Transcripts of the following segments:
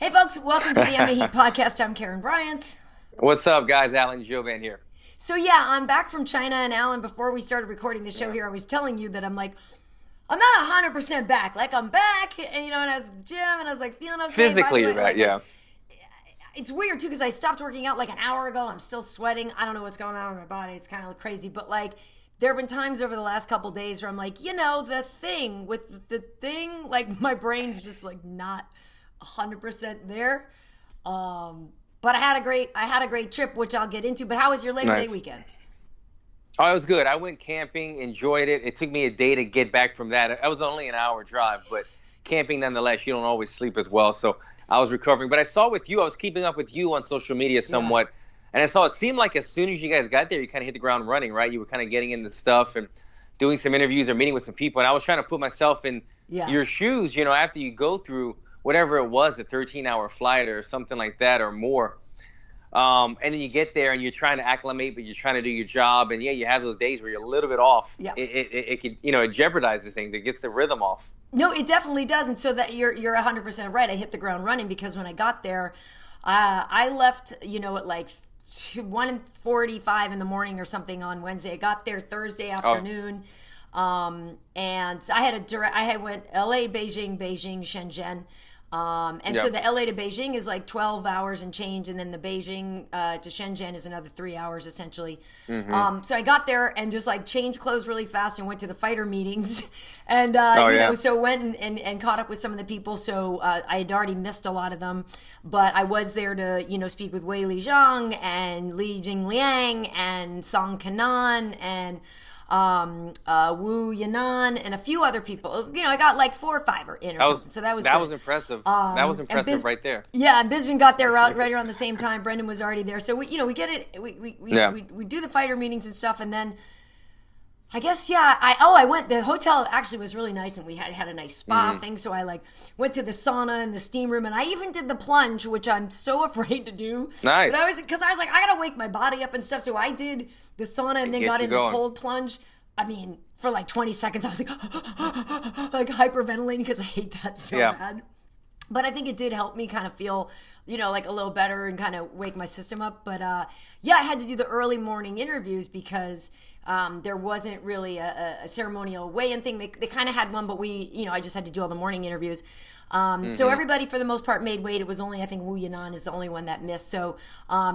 Hey folks, welcome to the MMA Heat podcast. I'm Karyn Bryant. What's up, guys? Alan Jouban here. So yeah, I'm back from China, and Alan, before we started recording the show here, I was telling you that I'm not 100% back. Like, I'm back, and I was at the gym, and I was like feeling okay. Physically, you're back, yeah. It's weird too, because I stopped working out like an hour ago. I'm still sweating. I don't know what's going on with my body. It's kind of crazy, but like, there have been times over the last couple days where I'm like, like my brain's just like not 100% there. But I had a great trip, which I'll get into. But how was your Labor Day weekend? Oh, it was good. I went camping, enjoyed it. It took me a day to get back from that. It was only an hour drive, but camping nonetheless, you don't always sleep as well. So I was recovering. But I saw with you, I was keeping up with you on social media somewhat. Yeah. And I saw it seemed like as soon as you guys got there, you kind of hit the ground running, right? You were kind of getting into stuff and doing some interviews or meeting with some people. And I was trying to put myself in your shoes, after you go through whatever it was, a 13-hour flight or something like that or more. And then you get there and you're trying to acclimate, but you're trying to do your job. And, you have those days where you're a little bit off. Yeah. It could, it jeopardizes things. It gets the rhythm off. No, it definitely does. And so that you're 100% right. I hit the ground running because when I got there, I left, at like 1:45 in the morning or something on Wednesday. I got there Thursday afternoon. And I went LA, Beijing, Shenzhen. So the LA to Beijing is like 12 hours and change, and then the Beijing to Shenzhen is another 3 hours essentially. Mm-hmm. So I got there and just like changed clothes really fast and went to the fighter meetings, and so went and caught up with some of the people. So I had already missed a lot of them, but I was there to speak with Weili Zhang and Jing Liang and Song Kanan and Wu Yanan and a few other people. I got like 4 or 5 in or something. So that was impressive. That was impressive right there. Yeah, and Bisbin got there right around the same time. Brendan was already there. So we get it. We do the fighter meetings and stuff, and then I guess I went. The hotel actually was really nice, and we had a nice spa thing. So I went to the sauna and the steam room, and I even did the plunge, which I'm so afraid to do. Nice. But I was like, I gotta wake my body up and stuff. So I did the sauna and then got in the cold plunge. I mean, for like 20 seconds, I was like hyperventilating because I hate that so bad. But I think it did help me kind of feel, like a little better and kind of wake my system up. But I had to do the early morning interviews because there wasn't really a ceremonial weigh-in thing. They kind of had one, but I just had to do all the morning interviews. So everybody, for the most part, made weight. It was only, I think, Wu Yanan is the only one that missed. So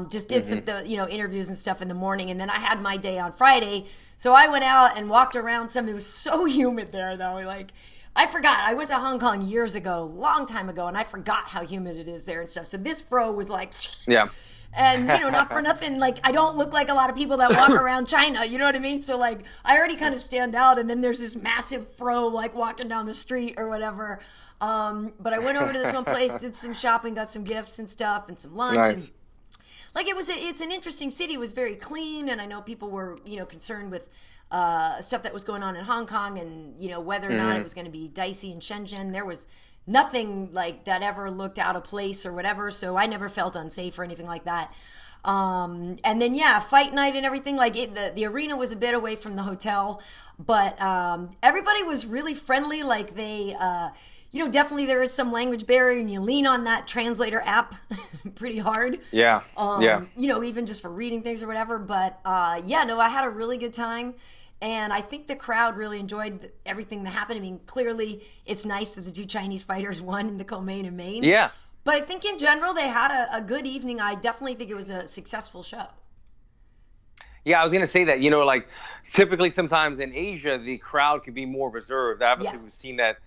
just did some interviews and stuff in the morning. And then I had my day on Friday. So I went out and walked around some. It was so humid there, though. Like, I forgot. I went to Hong Kong years ago, long time ago, and I forgot how humid it is there and stuff. So this fro was like... Yeah. And, not for nothing, like, I don't look like a lot of people that walk around China, you know what I mean? So, like, I already kind of stand out, and then there's this massive fro, like, walking down the street or whatever. But I went over to this one place, did some shopping, got some gifts and stuff, and some lunch. Nice. And, like, it's an interesting city. It was very clean, and I know people were, concerned with stuff that was going on in Hong Kong and, whether or not it was going to be dicey in Shenzhen. There was nothing like that ever looked out of place or whatever, so I never felt unsafe or anything like that. And then fight night and everything, like the arena was a bit away from the hotel, but everybody was really friendly. Like they definitely there is some language barrier, and you lean on that translator app pretty hard. Even just for reading things or whatever. But I had a really good time. And I think the crowd really enjoyed everything that happened. I mean, clearly, it's nice that the 2 Chinese fighters won in the co-main and main. Yeah. But I think in general, they had a good evening. I definitely think it was a successful show. Yeah, I was going to say that, like typically sometimes in Asia, the crowd could be more reserved. Obviously, we've seen that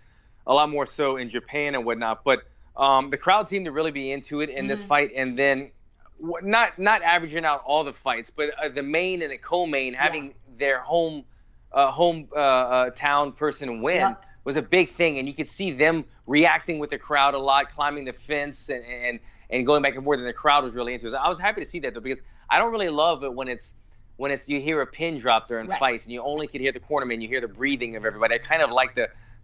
a lot more so in Japan and whatnot. But the crowd seemed to really be into it in this fight. And then not averaging out all the fights, but the main and the co-main having their home town person win was a big thing, and you could see them reacting with the crowd a lot, climbing the fence and going back and forth, and the crowd was really into it. I was happy to see that though, because I don't really love it when it's you hear a pin drop during fights and you only can hear the cornerman, you hear the breathing of everybody. I kind of like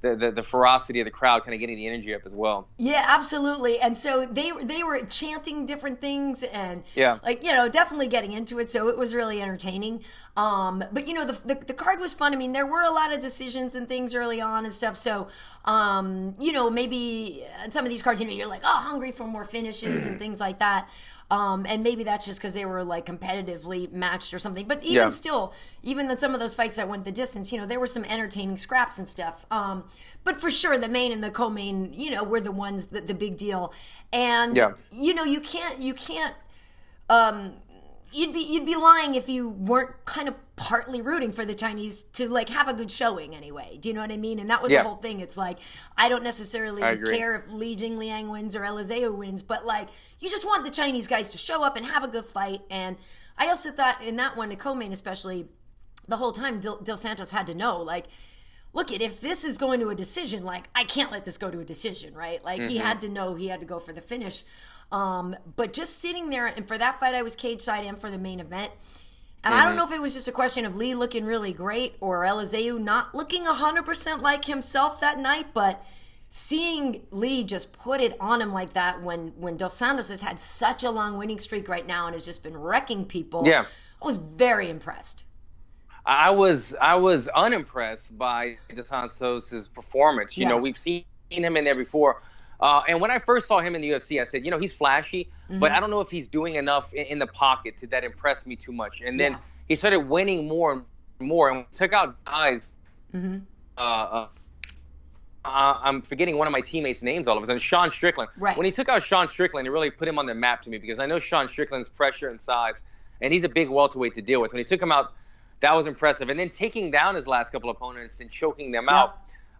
the ferocity of the crowd kind of getting the energy up as well. Yeah, absolutely. And so they were chanting different things and definitely getting into it. So it was really entertaining. But the card was fun. I mean, there were a lot of decisions and things early on and stuff. So, maybe some of these cards, you're like, hungry for more finishes and things like that. And maybe that's just because they were like competitively matched or something. But even still, even in some of those fights that went the distance, there were some entertaining scraps and stuff. But for sure, the main and the co-main, were the ones the big deal. And you can't. You'd be lying if you weren't kind of partly rooting for the Chinese to like have a good showing anyway. Do you know what I mean? And that was the whole thing. It's like, I don't necessarily care if Jing Liang wins or Elizeu wins, but like, you just want the Chinese guys to show up and have a good fight. And I also thought in that one, the co-main especially, the whole time Dos Santos had to know, like, look, if this is going to a decision, like, I can't let this go to a decision, right? Like, he had to know he had to go for the finish. But just sitting there, and for that fight, I was cage side and for the main event. And I don't know if it was just a question of Lee looking really great or Elizeu not looking 100% like himself that night, but seeing Lee just put it on him like that when Dos Santos has had such a long winning streak right now and has just been wrecking people, I was very impressed. I was unimpressed by Dos Santos' performance. We've seen him in there before. And when I first saw him in the UFC, I said, he's flashy, but I don't know if he's doing enough in the pocket that impressed me too much. And then he started winning more and more and took out guys. I'm forgetting one of my teammates' names all of a sudden, Sean Strickland. Right. When he took out Sean Strickland, it really put him on the map to me because I know Sean Strickland's pressure and size, and he's a big welterweight to deal with. When he took him out, that was impressive. And then taking down his last couple opponents and choking them out.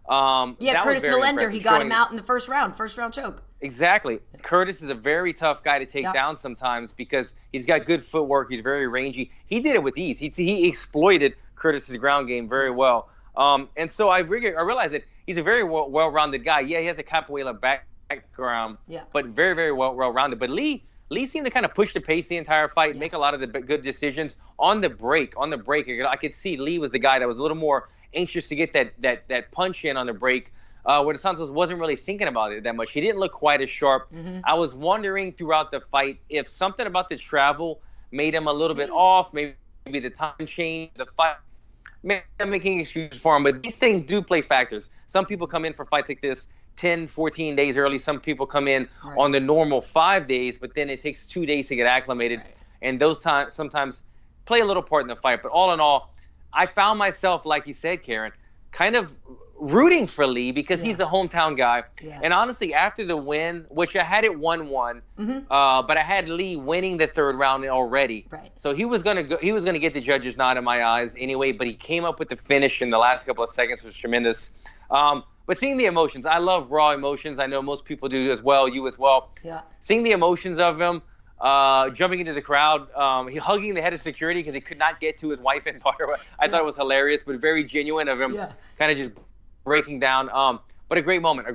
Curtis Millender, he got him out in the first round choke. Exactly. Curtis is a very tough guy to take down sometimes because he's got good footwork. He's very rangy. He did it with ease. He exploited Curtis's ground game very well. And so I realized that he's a very well-rounded guy. Yeah, he has a capoeira background, but very, very well-rounded. But Lee seemed to kind of push the pace the entire fight, make a lot of the good decisions on the break. I could see Lee was the guy that was a little more anxious to get that punch in on the break, where Dos Santos wasn't really thinking about it that much. He didn't look quite as sharp. I was wondering throughout the fight if something about the travel made him a little bit off, maybe the time change, the fight. Maybe I'm making excuses for him, but these things do play factors. Some people come in for fights like this 10, 14 days early. Some people come in on the normal 5 days, but then it takes 2 days to get acclimated. And those times sometimes play a little part in the fight. But all in all, I found myself, like you said, Karyn, kind of rooting for Lee because he's the hometown guy. And honestly, after the win, which I had it 1-1, but I had Lee winning the third round already. So he was gonna get the judges' nod in my eyes anyway. But he came up with the finish in the last couple of seconds, was tremendous. But seeing the emotions, I love raw emotions. I know most people do as well. You as well. Seeing the emotions of him. Jumping into the crowd, he hugging the head of security because he could not get to his wife and daughter. I thought it was hilarious, but very genuine of him, kind of just breaking down. But a great moment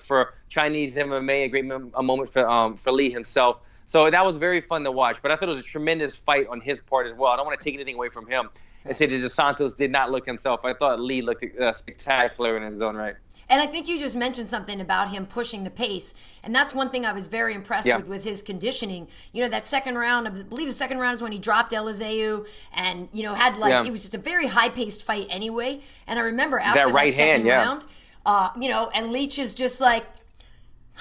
for Chinese MMA, a moment for Lee himself. So that was very fun to watch. But I thought it was a tremendous fight on his part as well. I don't want to take anything away from him and say that Dos Santos did not look himself. I thought Lee looked spectacular in his own right. And I think you just mentioned something about him pushing the pace. And that's one thing I was very impressed with his conditioning. That second round, I believe the second round is when he dropped Elizeu and, had it was just a very high-paced fight anyway. And I remember after that second round, and Leach is just like,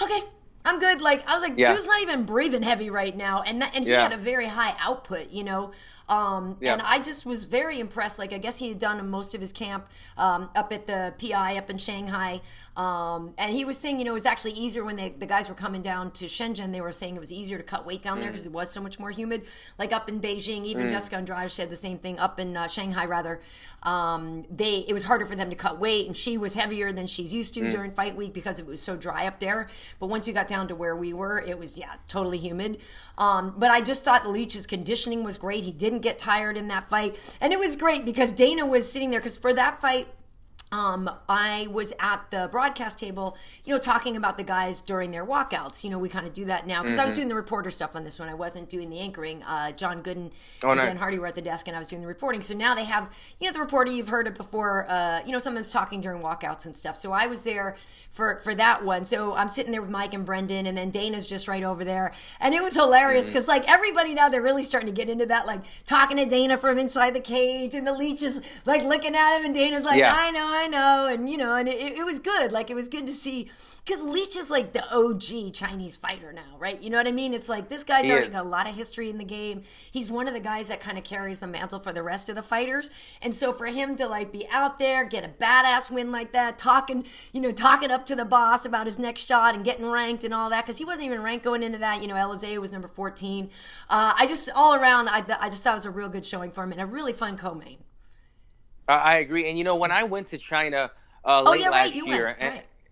okay, I'm good. Like, I was like, dude's not even breathing heavy right now. And he had a very high output, And I just was very impressed. Like, I guess he had done most of his camp up at the PI up in Shanghai. And he was saying, it was actually easier when the guys were coming down to Shenzhen. They were saying it was easier to cut weight down there because it was so much more humid. Like up in Beijing, even Jessica Andrade said the same thing. Up in Shanghai, rather, it was harder for them to cut weight, and she was heavier than she's used to during fight week because it was so dry up there. But once you got down to where we were, it was totally humid. But I just thought Leach's conditioning was great. He didn't get tired in that fight, and it was great because Dana was sitting there because for that fight, I was at the broadcast table, talking about the guys during their walkouts. We kind of do that now because I was doing the reporter stuff on this one. I wasn't doing the anchoring. John Gooden and Dan Hardy were at the desk, and I was doing the reporting. So now they have, the reporter, you've heard it before, sometimes talking during walkouts and stuff. So I was there for that one. So I'm sitting there with Mike and Brendan, and then Dana's just right over there. And it was hilarious because, everybody now, they're really starting to get into that, talking to Dana from inside the cage, and the Leech is, looking at him, and Dana's like, I know. And, and it was good. It was good to see, because Leech is the OG Chinese fighter now, right? You know what I mean? It's this guy's already got a lot of history in the game. He's one of the guys that kind of carries the mantle for the rest of the fighters. And so for him to be out there, get a badass win like that, talking up to the boss about his next shot and getting ranked and all that, because he wasn't even ranked going into that. Elizeu was number 14. I just, all around, I just thought it was a real good showing for him and a really fun co-main. I agree. And, when I went to China last year,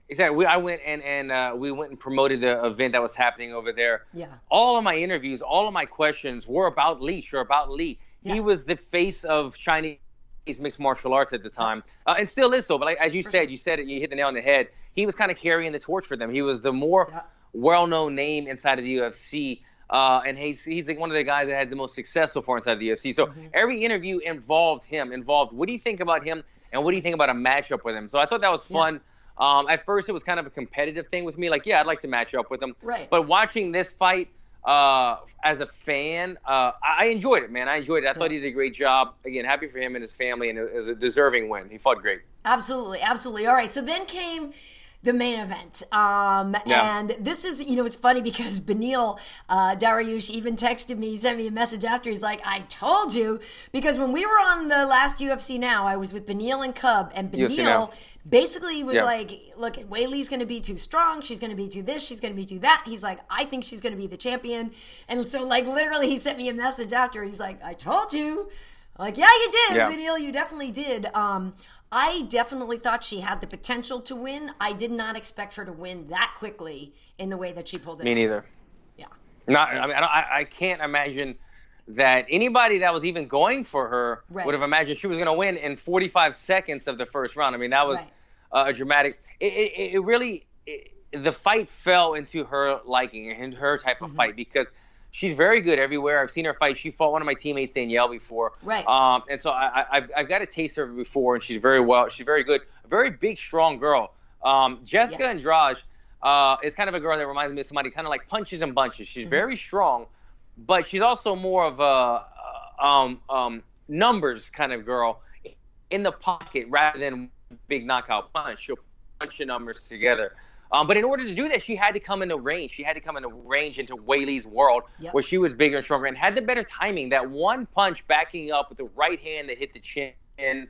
exactly, I went and we went and promoted the event that was happening over there. Yeah. All of my interviews, all of my questions were about Leech or about Lee. Yeah. He was the face of Chinese mixed martial arts at the time, and still is so. But as you said, you hit the nail on the head. He was kind of carrying the torch for them. He was the more well-known name inside of the UFC. And he's one of the guys that had the most success so far inside the UFC. So every interview involved what do you think about him, and what do you think about a matchup with him? So I thought that was fun. At first, it was kind of a competitive thing with me. I'd like to match up with him. Right. But watching this fight as a fan, I enjoyed it, man. I enjoyed it. I thought he did a great job. Again, happy for him and his family, and it was a deserving win. He fought great. Absolutely. All right, so then came the main event. And this is, it's funny because Beneil Dariush even texted me, he sent me a message after. He's like, I told you, because when we were on the last UFC Now, I was with Beneil and Cub, and Beneil basically was like, look, Weili's going to be too strong. She's going to be too this. She's going to be too that. He's like, I think she's going to be the champion. And so literally he sent me a message after. He's like, I told you. I'm like, yeah, you did, Beneil. You definitely did. I definitely thought she had the potential to win. I did not expect her to win that quickly in the way that she pulled it off. Me neither. Yeah. I can't imagine that anybody that was even going for her would have imagined she was going to win in 45 seconds of the first round. That was a dramatic. It really, the fight fell into her liking and her type of fight, because she's very good everywhere. I've seen her fight. She fought one of my teammates, Danielle, before. Right. And so I've got to taste her before, and she's very good. A very big, strong girl. Jessica Andrade is kind of a girl that reminds me of somebody kind of like punches and bunches. She's very strong, but she's also more of a numbers kind of girl in the pocket rather than big knockout punch. She'll punch the numbers together. But in order to do that, she had to come into range. She had to come into range into Weili's world, where she was bigger and stronger and had the better timing. That one punch backing up with the right hand that hit the chin,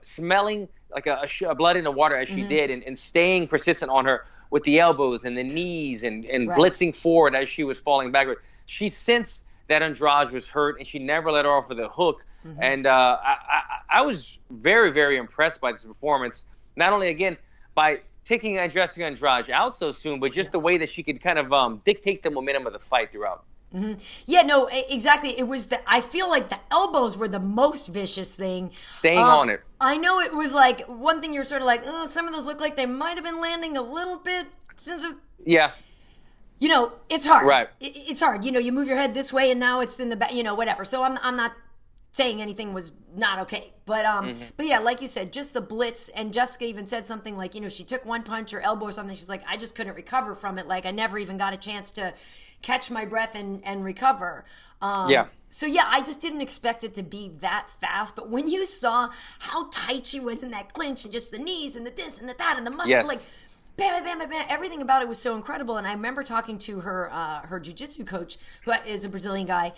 smelling like a blood in the water as she did, and staying persistent on her with the elbows and the knees and blitzing forward as she was falling backward. She sensed that Andrade was hurt, and she never let her off with a hook. And I was very, very impressed by this performance. Not only, again, by taking Jessica Andrade out so soon, but just the way that she could kind of dictate the momentum of the fight throughout. Yeah, no, exactly. It was I feel like the elbows were the most vicious thing. Staying on it. I know it was one thing you're sort of like, oh, some of those look like they might have been landing a little bit. Yeah. It's hard. Right. It's hard. You move your head this way and now it's in the back, whatever. So I'm not saying anything was not okay. But yeah, like you said, just the blitz, and Jessica even said something like, she took one punch or elbow or something. She's like, I just couldn't recover from it. I never even got a chance to catch my breath and recover. So yeah, I just didn't expect it to be that fast. But when you saw how tight she was in that clinch, and just the knees and the this and the that and the muscle, bam, bam, bam, bam, bam, everything about it was so incredible. And I remember talking to her jiu-jitsu coach, who is a Brazilian guy,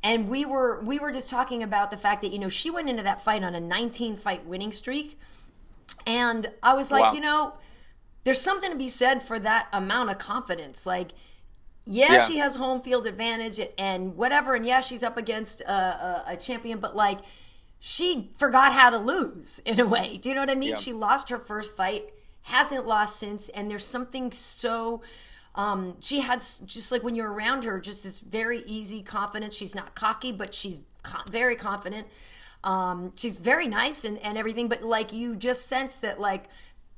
and we were just talking about the fact that, she went into that fight on a 19-fight winning streak. And I was like, there's something to be said for that amount of confidence. She has home field advantage and whatever. And she's up against a champion, but she forgot how to lose in a way. Do you know what I mean? Yeah. She lost her first fight, hasn't lost since. And there's something so... she had, just when you're around her, just this very easy confidence. She's not cocky, but she's very confident. She's very nice and everything, but like you just sense that like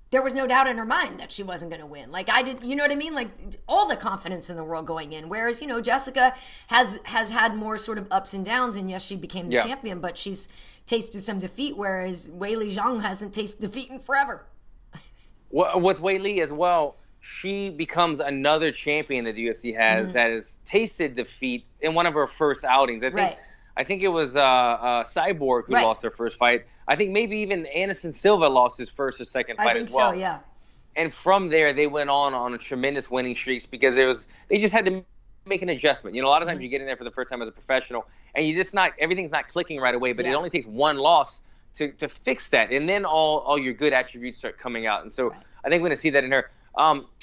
there was no doubt in her mind that she wasn't going to win. Like I did, you know what I mean? Like all the confidence in the world going in. Whereas, Jessica has had more sort of ups and downs, and yes, she became the champion, but she's tasted some defeat, whereas Weili Zhang hasn't tasted defeat in forever. Well, with Weili as well, she becomes another champion that the UFC has that has tasted defeat in one of her first outings. I think it was Cyborg who lost her first fight. I think maybe even Anderson Silva lost his first or second fight as well. I think so, yeah. And from there, they went on a tremendous winning streaks because they just had to make an adjustment. A lot of times you get in there for the first time as a professional, and everything's not clicking right away, but it only takes one loss to fix that. And then all your good attributes start coming out. And so I think we're going to see that in her.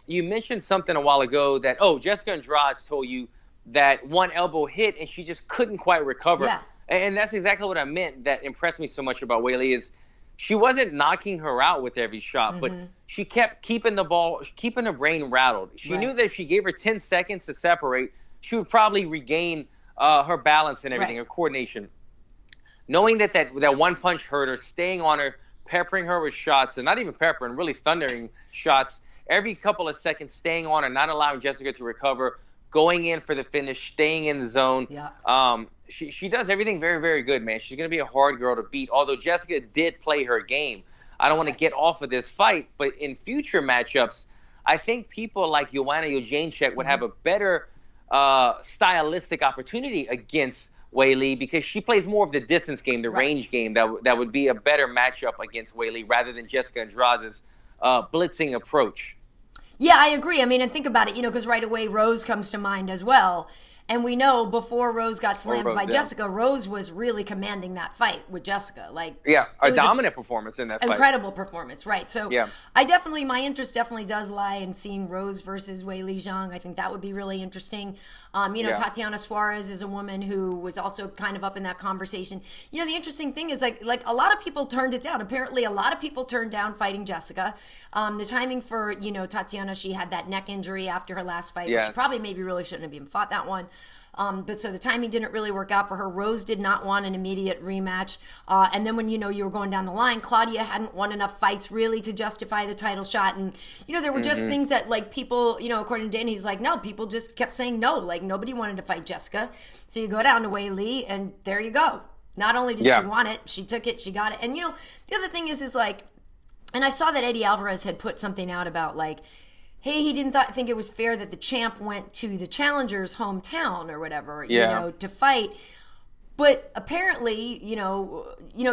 You mentioned something a while ago that, Jessica Andrade told you that one elbow hit and she just couldn't quite recover. Yeah. And that's exactly what I meant that impressed me so much about Weili is she wasn't knocking her out with every shot, but she kept keeping the ball, keeping her brain rattled. She knew that if she gave her 10 seconds to separate, she would probably regain her balance and everything, her coordination. Knowing that one punch hurt her, staying on her, peppering her with shots, and not even peppering, really thundering shots, every couple of seconds staying on her, not allowing Jessica to recover, going in for the finish, staying in the zone. Yeah. She does everything very, very good, man. She's going to be a hard girl to beat, although Jessica did play her game. I don't want to get off of this fight, but in future matchups, I think people like Joanna Jędrzejczyk would have a better stylistic opportunity against Weili because she plays more of the distance game, the range game. That would be a better matchup against Weili rather than Jessica Andrade's blitzing approach. Yeah, I agree. I mean, and think about it, because right away Rose comes to mind as well. And we know before Rose got slammed by Jessica, Rose was really commanding that fight with Jessica. A dominant performance in that fight. Incredible performance, right. So my interest definitely does lie in seeing Rose versus Weili Zhang. I think that would be really interesting. Tatiana Suarez is a woman who was also kind of up in that conversation. The interesting thing is like a lot of people turned it down. Apparently a lot of people turned down fighting Jessica. The timing for, Tatiana, she had that neck injury after her last fight. She probably maybe really shouldn't have even fought that one. But so the timing didn't really work out for her. Rose did not want an immediate rematch. And then when, you were going down the line, Claudia hadn't won enough fights really to justify the title shot. And, there were just things that like people, according to Danny, he's like, no, people just kept saying no. Like nobody wanted to fight Jessica. So you go down to Weili and there you go. Not only did she want it, she took it, she got it. And, the other thing is like, and I saw that Eddie Alvarez had put something out about like, hey, he didn't think it was fair that the champ went to the challenger's hometown or whatever, to fight. But apparently,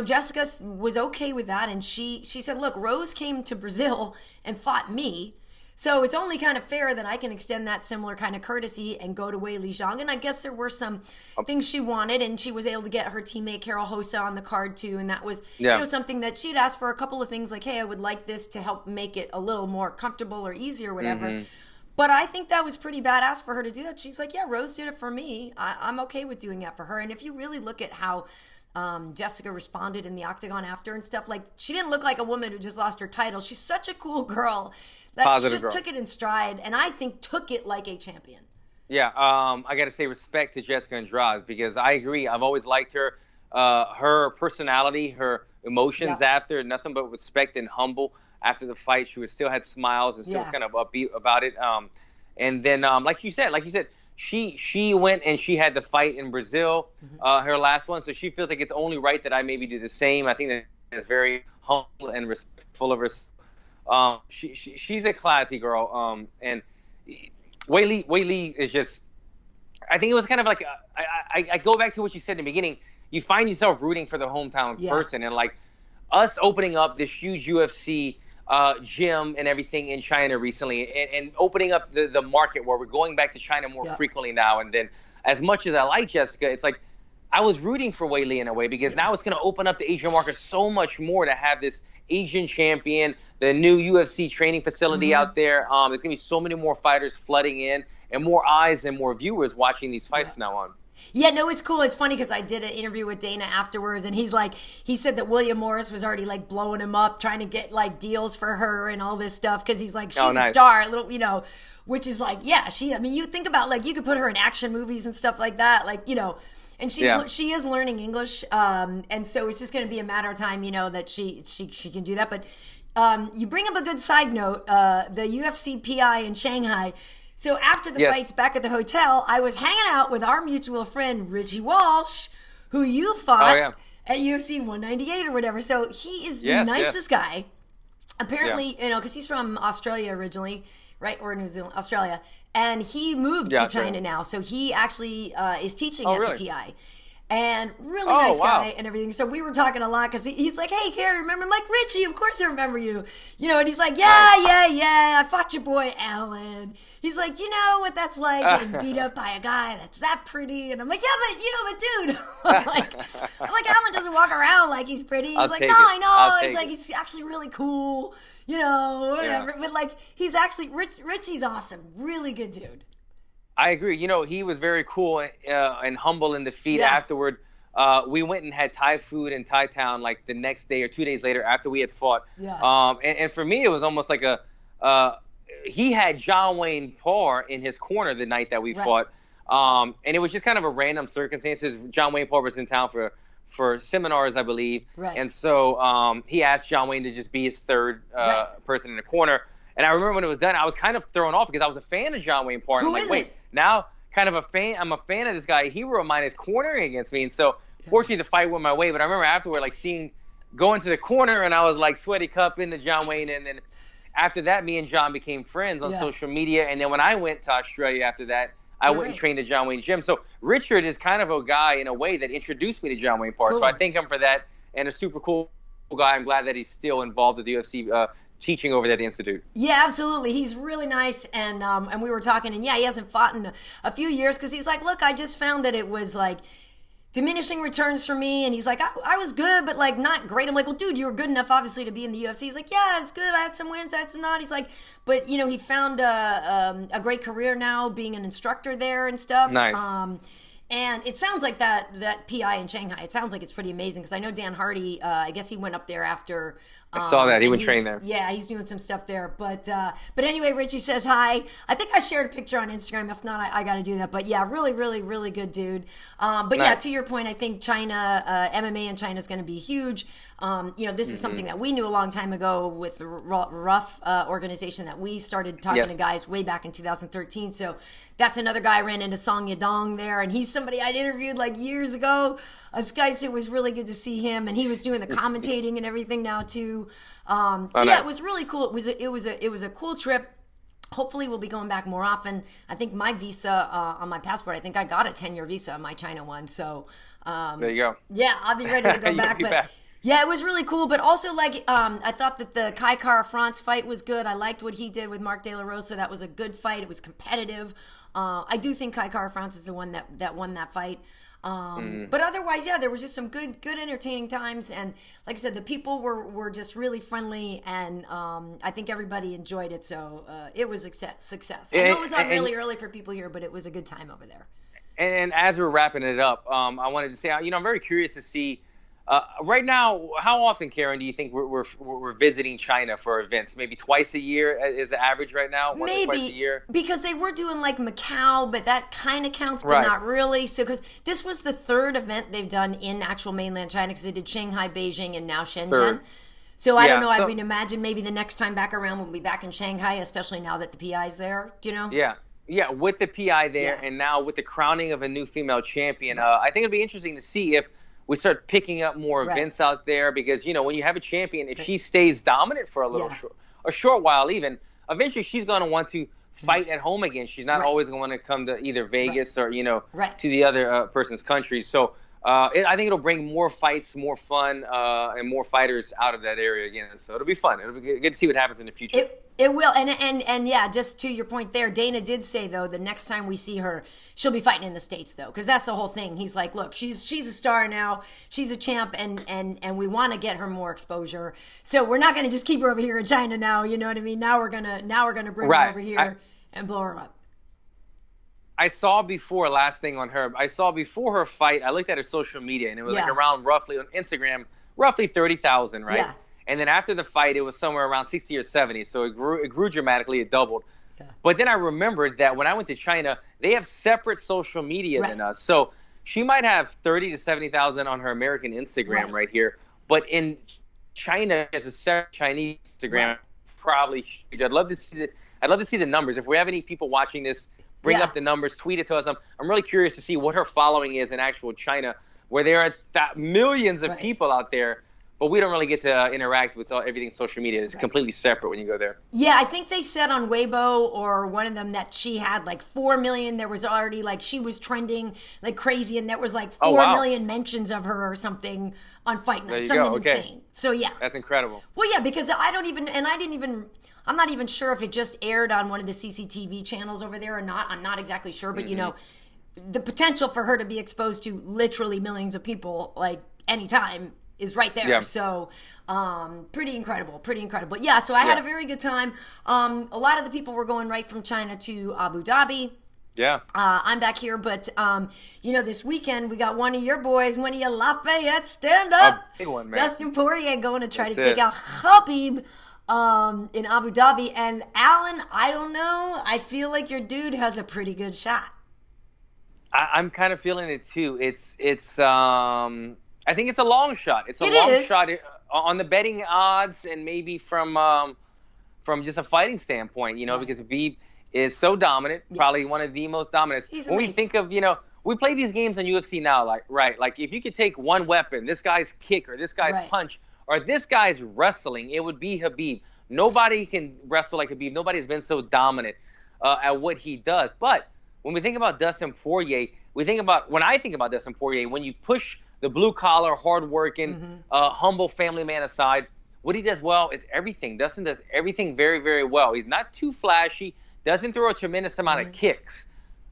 Jessica was okay with that. And she said, look, Rose came to Brazil and fought me. So it's only kind of fair that I can extend that similar kind of courtesy and go to Weili Zhang. And I guess there were some things she wanted, and she was able to get her teammate Carol Hossa on the card too. And that was something that she'd asked for a couple of things like, hey, I would like this to help make it a little more comfortable or easier or whatever. But I think that was pretty badass for her to do that. She's like, yeah, Rose did it for me. I'm okay with doing that for her. And if you really look at how Jessica responded in the octagon after and stuff, like she didn't look like a woman who just lost her title. She's such a cool girl. She just took it in stride, and I think took it like a champion. Yeah, I got to say respect to Jessica Andrade because I agree. I've always liked her. Her personality, her emotions after, nothing but respect and humble. After the fight, she still had smiles and still was kind of upbeat about it. And then, like you said, she went and she had the fight in Brazil, her last one. So she feels like it's only right that I maybe do the same. I think that's very humble and respectful of herself. She's a classy girl, and Weili is just. I think it was kind of like I go back to what you said in the beginning. You find yourself rooting for the hometown person, and like us opening up this huge UFC gym and everything in China recently, and opening up the market where we're going back to China more frequently now. And then, as much as I like Jessica, it's like I was rooting for Weili in a way because now it's going to open up the Asian market so much more to have this Asian champion, the new UFC training facility out there. There's going to be so many more fighters flooding in and more eyes and more viewers watching these fights from now on. Yeah, no, it's cool. It's funny because I did an interview with Dana afterwards, and he said that William Morris was already like blowing him up, trying to get like deals for her and all this stuff because he's like, she's a star, a little, which is like, yeah, I mean, you think about like you could put her in action movies and stuff like that, like, and she is learning English, and so it's just going to be a matter of time, that she can do that. But you bring up a good side note, the UFC PI in Shanghai. So after the fights back at the hotel, I was hanging out with our mutual friend, Richie Walsh, who you fought at UFC 198 or whatever. So he is the nicest guy. Apparently, because he's from Australia originally, right? Or New Zealand, Australia. And he moved to China now. So he actually is teaching at the PI. And really nice guy and everything. So we were talking a lot because he's like, hey, Karyn, remember? I'm like, Richie, of course I remember you. And he's like, yeah, I fought your boy Alan. He's like, you know what that's like, getting beat up by a guy that's that pretty. And I'm like, yeah, but dude. I'm like, Alan doesn't walk around like he's pretty. He's like, no, I know. It's like, he's actually really cool, whatever. Yeah. But like, he's actually, Richie's awesome. Really good dude. I agree. He was very cool and humble in the feed afterward. We went and had Thai food in Thai town like the next day or 2 days later after we had fought. Yeah. And for me, it was almost like he had Zhang Weili in his corner the night that we fought. And it was just kind of a random circumstances. Zhang Weili was in town for seminars, I believe. Right. And so he asked Zhang Weili to just be his third person in the corner. And I remember when it was done, I was kind of thrown off because I was a fan of Zhang Weili. I'm like, wait, now kind of I'm a fan of this guy. Hero of mine is cornering against me. And so fortunately the fight went my way. But I remember afterward, like going to the corner and I was like sweaty cup into Zhang Weili. And then after that, me and John became friends on social media. And then when I went to Australia after that, I went and trained at Zhang Weili gym. So Richard is kind of a guy in a way that introduced me to Zhang Weili. Cool. So I thank him for that. And a super cool guy. I'm glad that he's still involved with the UFC teaching over at the Institute. Yeah, absolutely. He's really nice, and we were talking, and he hasn't fought in a few years because he's like, look, I just found that it was like diminishing returns for me, and he's like, I was good, but like not great. I'm like, well, dude, you were good enough, obviously, to be in the UFC. He's like, yeah, it's good. I had some wins, I had some not. He's like, but he found a great career now, being an instructor there and stuff. Nice. And it sounds like that PI in Shanghai, it sounds like it's pretty amazing because I know Dan Hardy, I guess he went up there after. I saw that. He would train there. Yeah, he's doing some stuff there. But anyway, Richie says hi. I think I shared a picture on Instagram. If not, I got to do that. But yeah, really, really, really good dude. But yeah, to your point, I think China, MMA in China is going to be huge. This is something that we knew a long time ago with the Rough organization that we started talking to guys way back in 2013. So that's another guy I ran into, Song Yadong there, and he's somebody I'd interviewed like years ago. This guy, so it was really good to see him, and he was doing the commentating and everything now too. It was really cool. It was a cool trip. Hopefully we'll be going back more often. I think my visa on my passport, I think I got a 10-year visa on my China one. So there you go. Yeah, I'll be ready to go back. Yeah, it was really cool, but also I thought that the Kai Kara-France fight was good. I liked what he did with Mark De La Rosa. That was a good fight. It was competitive. I do think Kai Kara-France is the one that won that fight. But otherwise, there was just some good entertaining times, and like I said, the people were just really friendly, and I think everybody enjoyed it. So it was a success. I know it was on really early for people here, but it was a good time over there. And as we're wrapping it up, I wanted to say, I'm very curious to see. Right now, how often, Karyn, do you think we're visiting China for events? Maybe twice a year is the average right now? Once or twice a year? Because they were doing like Macau, but that kind of counts, but not really. So, because this was the third event they've done in actual mainland China, because they did Shanghai, Beijing, and now Shenzhen. So I don't know. I would imagine maybe the next time back around we'll be back in Shanghai, especially now that the PI's there. Do you know? Yeah, with the PI there, and now with the crowning of a new female champion, I think it'd be interesting to see if we start picking up more events out there, because, when you have a champion, if she stays dominant for a short while even, eventually she's going to want to fight at home again. She's not always going to come to either Vegas or, to the other person's country. So I think it'll bring more fights, more fun, and more fighters out of that area again. So it'll be fun. It'll be good to see what happens in the future. It will, and yeah, just to your point there, Dana did say, though, the next time we see her, she'll be fighting in the States, though, because that's the whole thing. He's like, look, she's a star now, she's a champ, and we want to get her more exposure. So we're not going to just keep her over here in China now, you know what I mean? Now we're gonna bring her over here and blow her up. I saw before, last thing on her, I saw before her fight, I looked at her social media, and it was like around roughly, on Instagram, roughly 30,000, right? Yeah. And then after the fight, it was somewhere around 60 or 70, so it grew dramatically, it doubled. Yeah. But then I remembered that when I went to China, they have separate social media than us. So she might have 30 to 70,000 on her American Instagram right here, but in China, there's a separate Chinese Instagram, probably huge. I'd love to see the numbers. If we have any people watching this, bring up the numbers, tweet it to us. I'm really curious to see what her following is in actual China, where there are millions of people out there, but we don't really get to interact with everything social media. It's completely separate when you go there. Yeah, I think they said on Weibo or one of them that she had like 4 million. There was already like she was trending like crazy, and there was like 4 million mentions of her or something on Fight Night. Something insane. So yeah. That's incredible. Well, yeah, because I'm not even sure if it just aired on one of the CCTV channels over there or not. I'm not exactly sure, but you know, the potential for her to be exposed to literally millions of people like anytime is right there. Yeah. So pretty incredible. Yeah, so I had a very good time. A lot of the people were going right from China to Abu Dhabi. Yeah. I'm back here, but you know, this weekend we got one of your boys, one of your Lafayette stand-up, big one, man. Dustin Poirier, going to try to take out Khabib in Abu Dhabi. And Alan, I don't know, I feel like your dude has a pretty good shot. I'm kind of feeling it too. It's I think it's a long shot. It's a long shot on the betting odds, and maybe from just a fighting standpoint, you know, because Khabib is so dominant, probably one of the most dominant. He's when amazing. We think of, you know, we play these games on UFC now, like if you could take one weapon, this guy's kick or this guy's punch or this guy's wrestling, it would be Khabib. Nobody can wrestle like Khabib. Nobody's been so dominant at what he does. But when we think about Dustin Poirier, when I think about Dustin Poirier, when you push the blue-collar, hard-working, humble family man aside, what he does well is everything. Dustin does everything very, very well. He's not too flashy, doesn't throw a tremendous amount of kicks.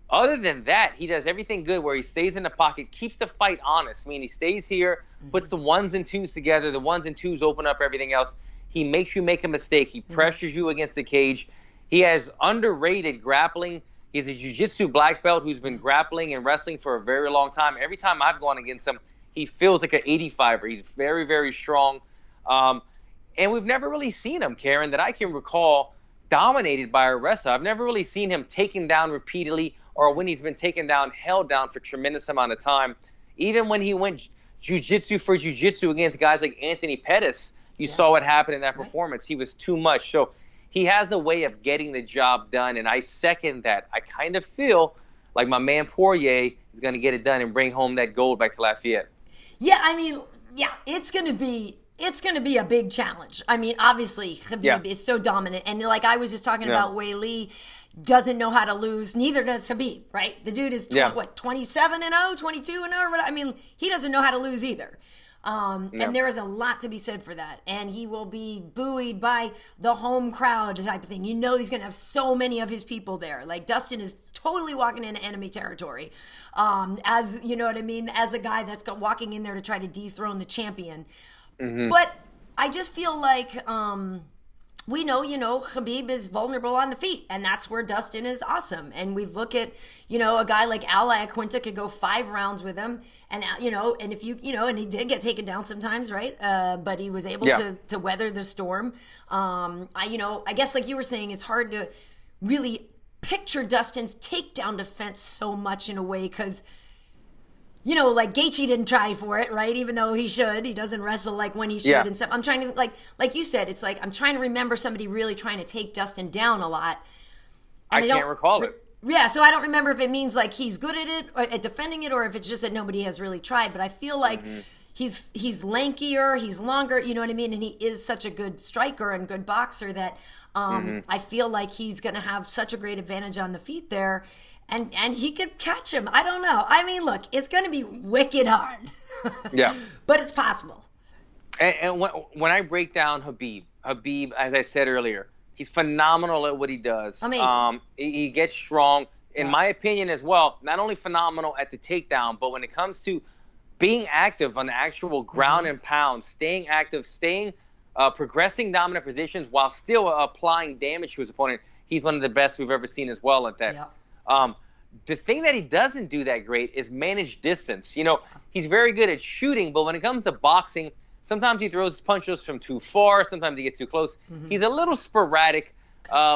Other than that, he does everything good where he stays in the pocket, keeps the fight honest. I mean, he stays here, puts the ones and twos together. The ones and twos open up everything else. He makes you make a mistake. He pressures you against the cage. He has underrated grappling. He's a jiu-jitsu black belt who's been grappling and wrestling for a very long time. Every time I've gone against him, he feels like an 85er. He's very, very strong. And we've never really seen him, Karyn, that I can recall, dominated by a wrestler. I've never really seen him taken down repeatedly, or when he's been taken down, held down for a tremendous amount of time. Even when he went jiu-jitsu for jiu-jitsu against guys like Anthony Pettis, you saw what happened in that performance. He was too much. So he has a way of getting the job done, and I second that. I kind of feel like my man Poirier is going to get it done and bring home that gold back to Lafayette. Yeah, I mean, it's going to be a big challenge. I mean, obviously, Khabib is so dominant. And like I was just talking about, Weili doesn't know how to lose. Neither does Khabib, right? The dude is, 27-0, 22-0? I mean, he doesn't know how to lose either. And there is a lot to be said for that. And he will be buoyed by the home crowd type of thing. You know he's going to have so many of his people there. Like, Dustin is totally walking into enemy territory. As, you know what I mean? As a guy that's walking in there to try to dethrone the champion. But I just feel like we know, Khabib is vulnerable on the feet, and that's where Dustin is awesome. And we look at, a guy like Al Iaquinta could go 5 rounds with him, and and if and he did get taken down sometimes, right? But he was able to weather the storm. I guess like you were saying, it's hard to really picture Dustin's takedown defense so much in a way because. Like Gaethje didn't try for it, right? Even though he should. He doesn't wrestle like when he should and stuff. I'm trying to, like you said, it's like I'm trying to remember somebody really trying to take Dustin down a lot. And I can't recall it. Yeah, so I don't remember if it means like he's good at it, or at defending it, or if it's just that nobody has really tried. But I feel like he's lankier, he's longer, you know what I mean? And he is such a good striker and good boxer that I feel like he's going to have such a great advantage on the feet there. And he could catch him. I don't know. I mean, look, it's going to be wicked hard. But it's possible. And when I break down Khabib, as I said earlier, he's phenomenal at what he does. Amazing. He gets strong, in my opinion as well, not only phenomenal at the takedown, but when it comes to being active on the actual ground and pound, staying active, progressing dominant positions while still applying damage to his opponent, he's one of the best we've ever seen as well at that. the thing that he doesn't do that great is manage distance. You know, he's very good at shooting, but when it comes to boxing, sometimes he throws punches from too far. Sometimes he gets too close. He's a little sporadic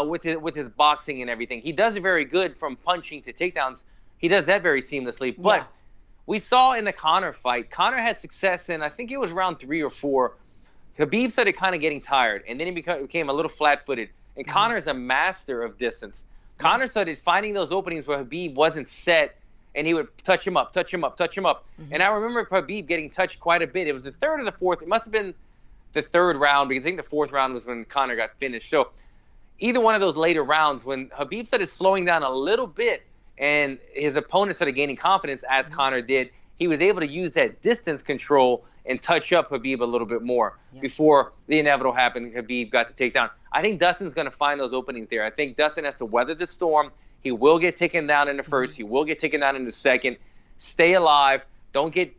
with his boxing and everything. He does it very good from punching to takedowns. He does that very seamlessly. But we saw in the Conor fight, Conor had success in, I think it was round 3 or 4. Khabib started kind of getting tired, and then he became a little flat-footed. And Conor is a master of distance. Conor started finding those openings where Khabib wasn't set, and he would touch him up. And I remember Khabib getting touched quite a bit. It was the third or the fourth. It must have been the third round, because I think the fourth round was when Conor got finished. So either one of those later rounds, when Khabib started slowing down a little bit and his opponent started gaining confidence, as Conor did, he was able to use that distance control and touch up Khabib a little bit more before the inevitable happened. Khabib got the takedown. I think Dustin's going to find those openings there. I think Dustin has to weather the storm. He will get taken down in the first. He will get taken down in the second. Stay alive. Don't get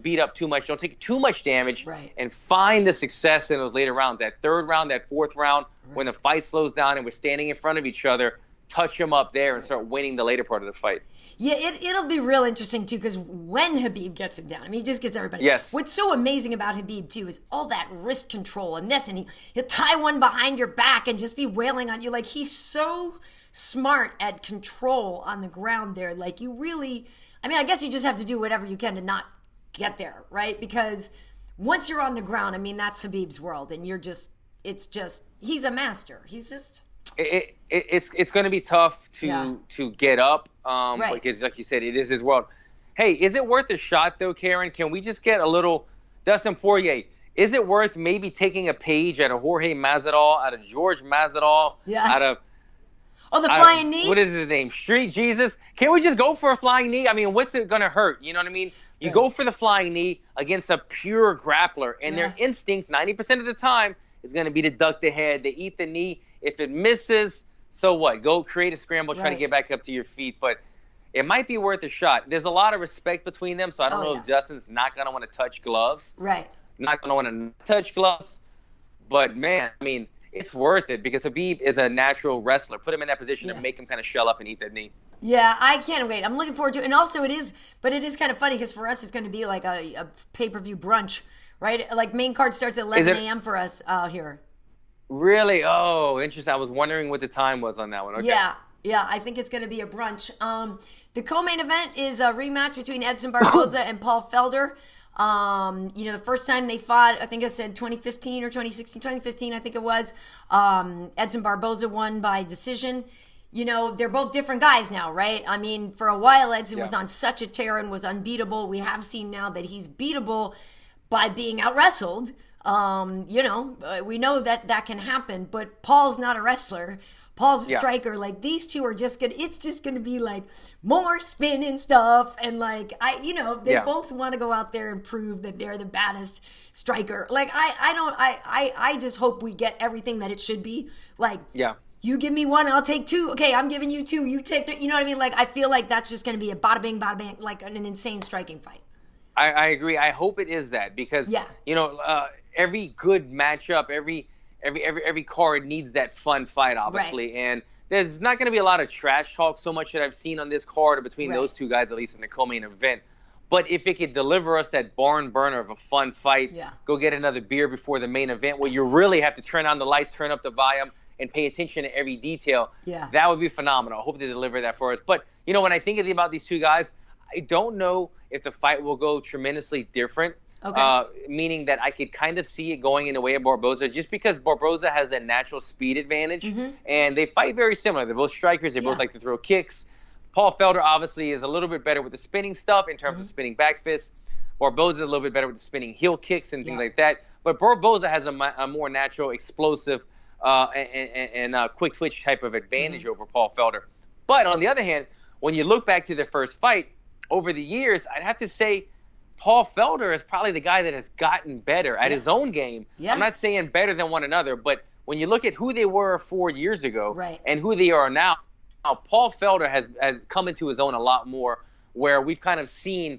beat up too much. Don't take too much damage. And find the success in those later rounds. That third round, that fourth round, when the fight slows down and we're standing in front of each other, touch him up there and start winning the later part of the fight. Yeah, it'll be real interesting, too, because when Khabib gets him down, I mean, he just gets everybody. Yes. What's so amazing about Khabib, too, is all that wrist control and this, and he'll tie one behind your back and just be wailing on you. Like, he's so smart at control on the ground there. Like, you really, I mean, I guess you just have to do whatever you can to not get there, right? Because once you're on the ground, I mean, that's Khabib's world, and he's a master. He's just... It's going to be tough to get up because, like you said, it is his world. Hey, is it worth a shot, though, Karyn? Can we just get a little Dustin Poirier? Is it worth maybe taking a page out of Jorge Masvidal, out of George Masvidal, out of the flying knee? What is his name? Street Jesus? Can we just go for a flying knee? I mean, what's it going to hurt? You know what I mean? You go for the flying knee against a pure grappler, and their instinct 90% of the time is going to be to duck the head. They eat the knee. If it misses, so what? Go create a scramble, try to get back up to your feet. But it might be worth a shot. There's a lot of respect between them, so I don't know if Justin's not going to want to touch gloves. Not going to want to touch gloves. But, man, I mean, it's worth it because Khabib is a natural wrestler. Put him in that position to make him kind of shell up and eat that knee. Yeah, I can't wait. I'm looking forward to it. And also it is kind of funny because for us it's going to be like a pay-per-view brunch, right? Like main card starts at 11 a.m. for us out here. Really? Oh, interesting. I was wondering what the time was on that one. Okay. Yeah, I think it's going to be a brunch. The co-main event is a rematch between Edson Barboza and Paul Felder. The first time they fought, I think it said 2015 or 2016, 2015, I think it was. Edson Barboza won by decision. You know, they're both different guys now, right? I mean, for a while, Edson was on such a tear and was unbeatable. We have seen now that he's beatable by being out-wrestled. We know that can happen, but Paul's not a wrestler. Paul's a striker. Like, these two are it's just going to be like more spin and stuff. And like, they both want to go out there and prove that they're the baddest striker. Like, I just hope we get everything that it should be. Like, you give me one, I'll take two. Okay, I'm giving you two. You take you know what I mean? Like, I feel like that's just going to be a bada bing, like an insane striking fight. I agree. I hope it is that because, every good matchup, every card needs that fun fight, obviously. And there's not going to be a lot of trash talk so much that I've seen on this card or between those two guys, at least in the co-main event. But if it could deliver us that barn burner of a fun fight, go get another beer before the main event where you really have to turn on the lights, turn up the volume, and pay attention to every detail, that would be phenomenal. I hope they deliver that for us. But, when I think about these two guys, I don't know if the fight will go tremendously different. Meaning that I could kind of see it going in the way of Barboza just because Barboza has that natural speed advantage and they fight very similar. They're both strikers. They both like to throw kicks. Paul Felder obviously is a little bit better with the spinning stuff in terms of spinning back fists. Barboza is a little bit better with the spinning heel kicks and things like that. But Barboza has a more natural, explosive, and quick twitch type of advantage over Paul Felder. But on the other hand, when you look back to their first fight, over the years, I'd have to say Paul Felder is probably the guy that has gotten better at his own game. I'm not saying better than one another, but when you look at who they were 4 years ago and who they are now, Paul Felder has come into his own a lot more, where we've kind of seen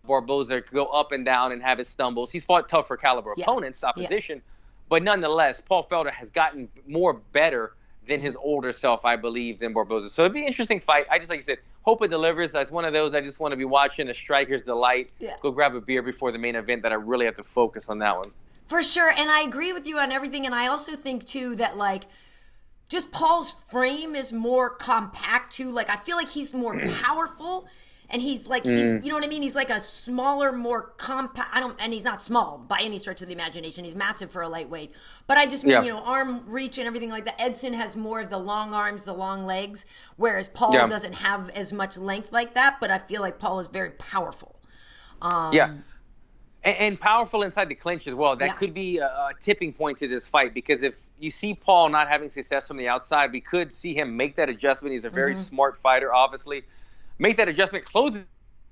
Barboza go up and down and have his stumbles. He's fought tougher caliber opponents, opposition, but nonetheless, Paul Felder has gotten more better than his older self, I believe, than Barboza. So it'd be an interesting fight. I just, like you said, hope it delivers. It's one of those I just want to be watching, a striker's delight. Yeah. Go grab a beer before the main event that I really have to focus on that one. For sure, and I agree with you on everything, and I also think, too, that, like, just Paul's frame is more compact, too. Like, I feel like he's more powerful, and he's, like, he's, you know what I mean? He's, like, a smaller, more compact, and he's not small by any stretch of the imagination. He's massive for a lightweight. But I just mean, you know, arm reach and everything like that. Edson has more of the long arms, the long legs, whereas Paul doesn't have as much length like that, but I feel like Paul is very powerful. And powerful inside the clinch as well. That could be a tipping point to this fight, because if you see Paul not having success from the outside, we could see him make that adjustment. He's a very smart fighter, obviously. Make that adjustment, close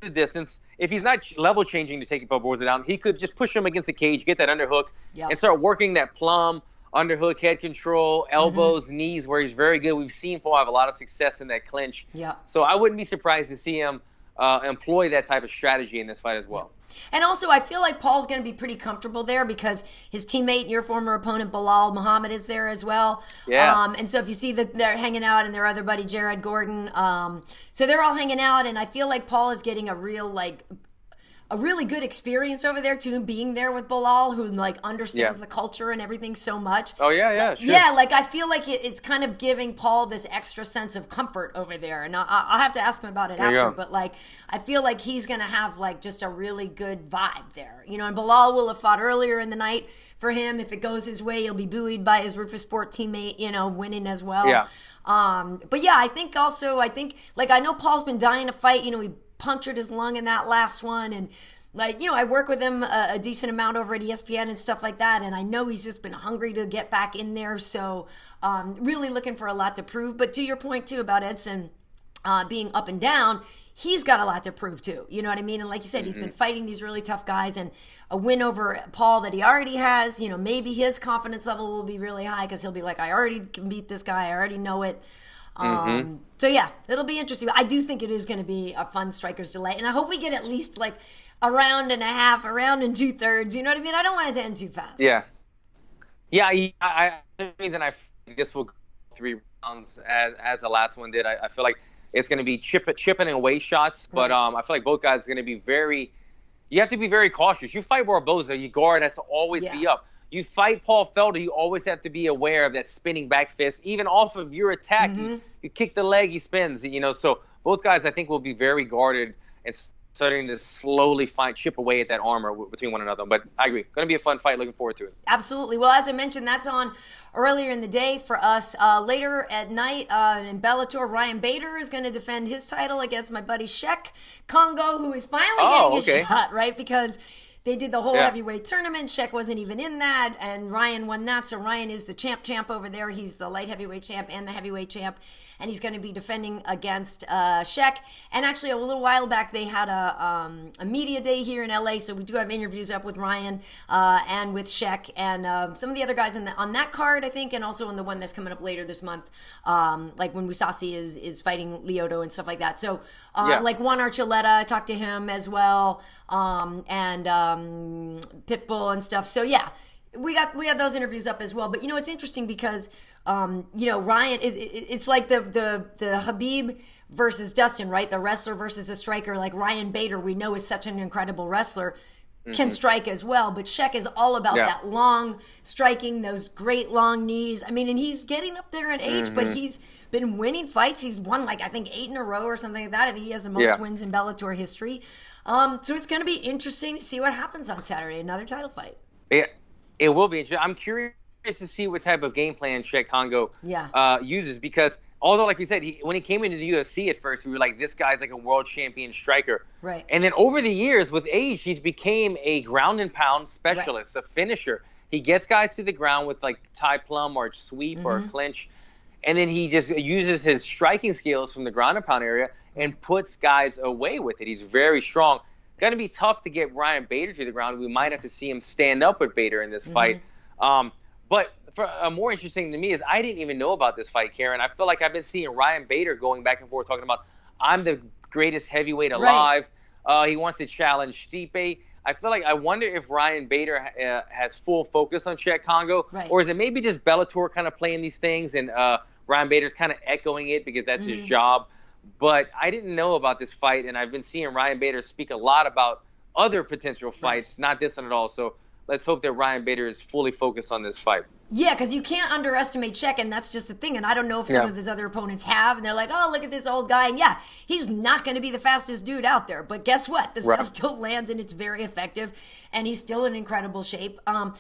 the distance. If he's not level changing to take Barboza down, he could just push him against the cage, get that underhook, and start working that plum, underhook, head control, elbows, knees, where he's very good. We've seen Paul have a lot of success in that clinch. So I wouldn't be surprised to see him employ that type of strategy in this fight as well. And also, I feel like Paul's going to be pretty comfortable there because his teammate and your former opponent, Bilal Muhammad, is there as well. And so if you see that they're hanging out, and their other buddy, Jared Gordon, so they're all hanging out, and I feel like Paul is getting a really good experience over there too, being there with Bilal, who like understands the culture and everything so much. Sure. Yeah, like I feel like it's kind of giving Paul this extra sense of comfort over there, and I'll have to ask him about it after. But like, I feel like he's gonna have like just a really good vibe there, you know. And Bilal will have fought earlier in the night for him. If it goes his way, he'll be buoyed by his Rufus Sport teammate, you know, winning as well. But yeah, I think like I know Paul's been dying to fight. You know, he punctured his lung in that last one, and like, you know, I work with him a decent amount over at ESPN and stuff like that, and I know he's just been hungry to get back in there, so really looking for a lot to prove. But to your point too about Edson being up and down, he's got a lot to prove too, you know what I mean? And like you said, he's been fighting these really tough guys, and a win over Paul that he already has, you know, maybe his confidence level will be really high because he'll be like, I already can beat this guy, I already know it. So yeah, it'll be interesting. I do think it is going to be a fun striker's delight, and I hope we get at least like a round and a half, a round and 2/3. You know what I mean? I don't want it to end too fast. I reason I this will go 3 rounds as the last one did. I feel like it's going to be chipping away shots, but I feel like both guys are going to be you have to be very cautious. You fight Barboza, your guard has to always be up. You fight Paul Felder, you always have to be aware of that spinning back fist. Even off of your attack, you kick the leg, he spins. You know, so both guys, I think, will be very guarded and starting to slowly chip away at that armor between one another. But I agree, going to be a fun fight. Looking forward to it. Absolutely. Well, as I mentioned, that's on earlier in the day for us. Later at night in Bellator, Ryan Bader is going to defend his title against my buddy Cheick Kongo, who is finally getting a shot, right? Because they did the whole heavyweight tournament. Cheick wasn't even in that, and Ryan won that. So Ryan is the champ over there. He's the light heavyweight champ and the heavyweight champ, and he's going to be defending against Cheick. And actually, a little while back, they had a media day here in LA, so we do have interviews up with Ryan and with Cheick and some of the other guys on that card, I think, and also on the one that's coming up later this month, like when Musasi is fighting Lyoto and stuff like that. So, like Juan Archuleta, I talked to him as well, and Pitbull and stuff. So yeah, we had those interviews up as well. But you know, it's interesting because you know, Ryan, it's like the Khabib versus Dustin, right? The wrestler versus a striker. Like Ryan Bader, we know is such an incredible wrestler, can strike as well. But Cheick is all about that long striking, those great long knees. I mean, and he's getting up there in age, but he's been winning fights. He's won like I think 8 in a row or something like that. I think he has the most wins in Bellator history. So it's going to be interesting to see what happens on Saturday. Another title fight. Yeah, it will be interesting. I'm curious to see what type of game plan Cheick Kongo uses, because although, like we said, when he came into the UFC at first, we were like, this guy's like a world champion striker. Right. And then over the years, with age, he's became a ground and pound specialist, a finisher. He gets guys to the ground with like tie plum or sweep or clinch, and then he just uses his striking skills from the ground and pound area and puts guys away with it. He's very strong. Going to be tough to get Ryan Bader to the ground. We might have to see him stand up with Bader in this fight. But more interesting to me is I didn't even know about this fight, Karyn. I feel like I've been seeing Ryan Bader going back and forth talking about, I'm the greatest heavyweight alive. He wants to challenge Stipe. I wonder if Ryan Bader has full focus on Cheick Kongo, or is it maybe just Bellator kind of playing these things and Ryan Bader's kind of echoing it because that's his job. But I didn't know about this fight, and I've been seeing Ryan Bader speak a lot about other potential fights, not this one at all. So let's hope that Ryan Bader is fully focused on this fight. Yeah, because you can't underestimate Cheick, and that's just the thing. And I don't know if some of his other opponents have, and they're like, oh, look at this old guy. And yeah, he's not going to be the fastest dude out there. But guess what? The stuff still lands, and it's very effective, and he's still in incredible shape. To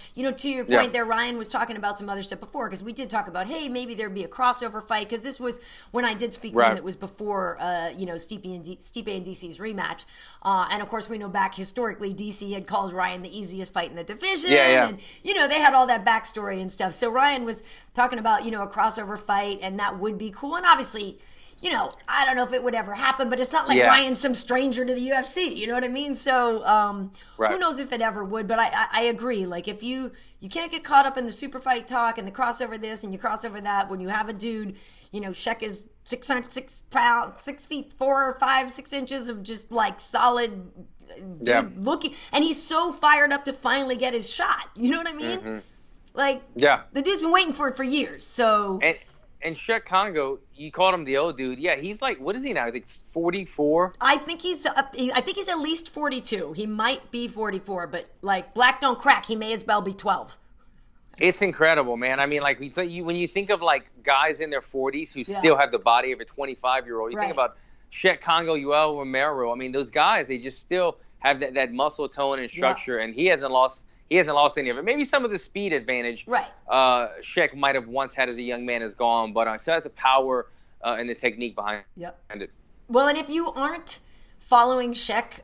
your point there, Ryan was talking about some other stuff before, because we did talk about, hey, maybe there'd be a crossover fight, because this was, when I did speak to him, it was before, Stipe and DC's rematch. And, of course, we know back historically, DC had called Ryan the easiest fight in the division. And, they had all that backstory and stuff. So Ryan was talking about, a crossover fight, and that would be cool. And obviously, I don't know if it would ever happen, but it's not like Ryan's some stranger to the UFC. You know what I mean? So who knows if it ever would? But I agree. Like, if you can't get caught up in the super fight talk and the crossover this and you crossover that, when you have a dude, Cheick is 6 pounds, 6 feet 4 or 5, 6 inches of just like solid dude looking, and he's so fired up to finally get his shot. You know what I mean? Like, the dude's been waiting for it for years. So and Cheick Kongo, you called him the old dude. Yeah, he's like, what is he now? He's like 44. I think he's at least 42. He might be 44, but like black don't crack. He may as well be 12. It's incredible, man. I mean, like when you think of like guys in their 40s who still have the body of a 25-year-old, you think about Cheick Kongo, Yoel Romero. I mean, those guys, they just still have that muscle tone and structure, and he hasn't lost any of it. Maybe some of the speed advantage Cheick might have once had as a young man is gone, but I still have the power and the technique behind it. Well, and if you aren't following Cheick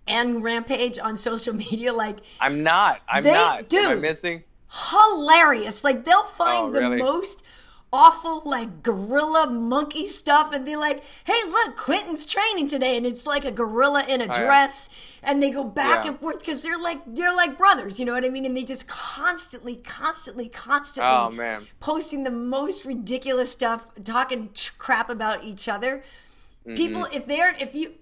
and Rampage on social media, like I'm not. Dude, am I missing? Hilarious. Like, they'll find the most awful, like, gorilla monkey stuff and be like, hey, look, Quentin's training today, and it's like a gorilla in a dress, and they go back and forth because they're like brothers, you know what I mean? And they just constantly posting the most ridiculous stuff, talking crap about each other. People,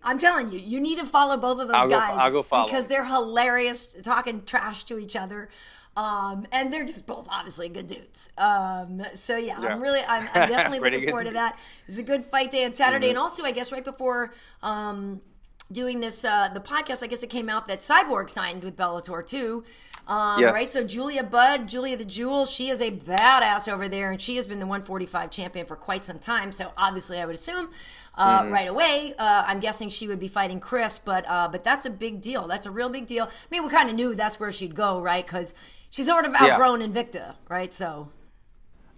I'm telling you, you need to follow both of those guys. I'll go follow because they're hilarious, talking trash to each other. And they're just both obviously good dudes. I'm definitely looking forward to that. It's a good fight day on Saturday. And also, I guess right before doing this, the podcast, I guess it came out that Cyborg signed with Bellator too. Right? So Julia the Jewel, she is a badass over there, and she has been the 145 champion for quite some time. So obviously, I would assume right away, I'm guessing she would be fighting Chris, but that's a big deal. That's a real big deal. I mean, we kind of knew that's where she'd go, right? Because she's sort of outgrown Invicta, right? So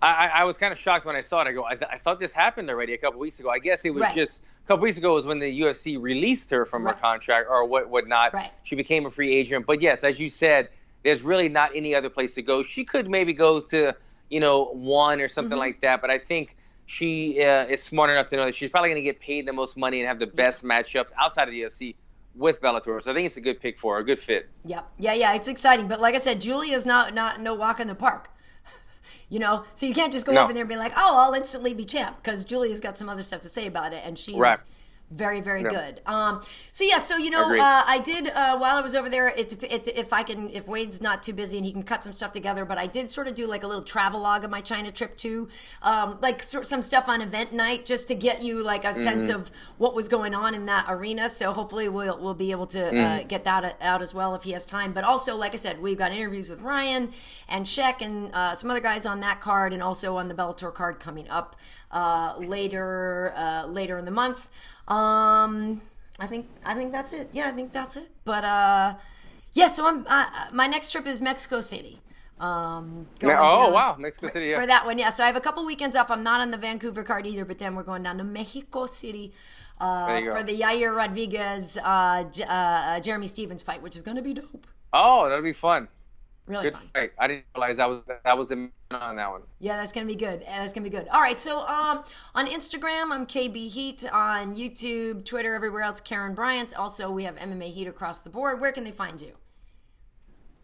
I was kind of shocked when I saw it. I go, I thought this happened already a couple weeks ago. I guess it was just a couple weeks ago was when the UFC released her from her contract or whatnot. Right. She became a free agent. But yes, as you said, there's really not any other place to go. She could maybe go to, one or something like that. But I think she is smart enough to know that she's probably going to get paid the most money and have the best matchups outside of the UFC with Bellator. So I think it's a good pick for her, a good fit. Yeah, it's exciting. But like I said, Julia's not no walk in the park. So you can't just go over there and be like, oh, I'll instantly be champ, because Julia's got some other stuff to say about it, and she's very, very good. I did while I was over there. If Wade's not too busy and he can cut some stuff together, but I did sort of do like a little travelogue of my China trip too, some stuff on event night just to get you like a sense of what was going on in that arena. So hopefully we'll be able to get that out as well if he has time. But also, like I said, we've got interviews with Ryan and Cheick and some other guys on that card, and also on the Bellator card coming up later in the month. I think that's it. Yeah, I think that's it. But so I'm my next trip is Mexico City. Mexico City. For that one, yeah. So I have a couple weekends off. I'm not on the Vancouver card either, but then we're going down to Mexico City for the Yair Rodriguez Jeremy Stevens fight, which is going to be dope. Oh, that'll be fun. Really fun. Right. I didn't realize that was the man on that one. Yeah, that's gonna be good. All right, so on Instagram, I'm KB Heat. On YouTube, Twitter, everywhere else, Karyn Bryant. Also, we have MMA Heat across the board. Where can they find you?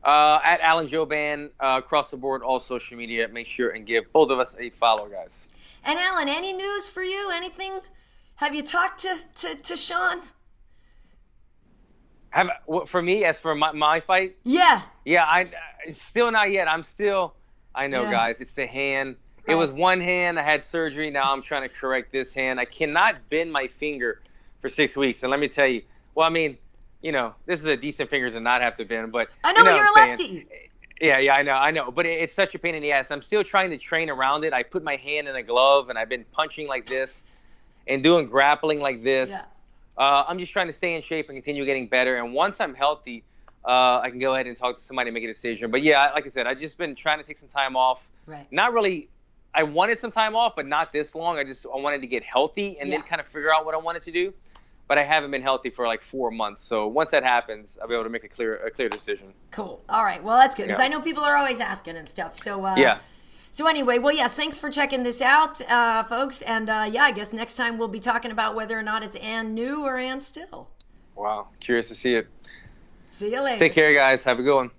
At Alan Jouban, across the board, all social media. Make sure and give both of us a follow, guys. And Alan, any news for you? Anything? Have you talked to Sean? For me, as for my fight? Yeah. Yeah, I still not yet. I know, guys. It's the hand. It was one hand. I had surgery. Now I'm trying to correct this hand. I cannot bend my finger for 6 weeks. And let me tell you, well, I mean, this is a decent finger to not have to bend. But I know, you're a lefty. Yeah, I know. But it's such a pain in the ass. I'm still trying to train around it. I put my hand in a glove, and I've been punching like this and doing grappling like this. Yeah. I'm just trying to stay in shape and continue getting better. And once I'm healthy, I can go ahead and talk to somebody and make a decision. But yeah, like I said, I've just been trying to take some time off. Right. Not really. I wanted some time off, but not this long. I wanted to get healthy and then kind of figure out what I wanted to do. But I haven't been healthy for like 4 months. So once that happens, I'll be able to make a clear decision. Cool. All right. Well, that's good because I know people are always asking and stuff. So yeah. So anyway, well, yes, thanks for checking this out, folks. And I guess next time we'll be talking about whether or not it's and new or and still. Wow. Curious to see it. See you later. Take care, guys. Have a good one.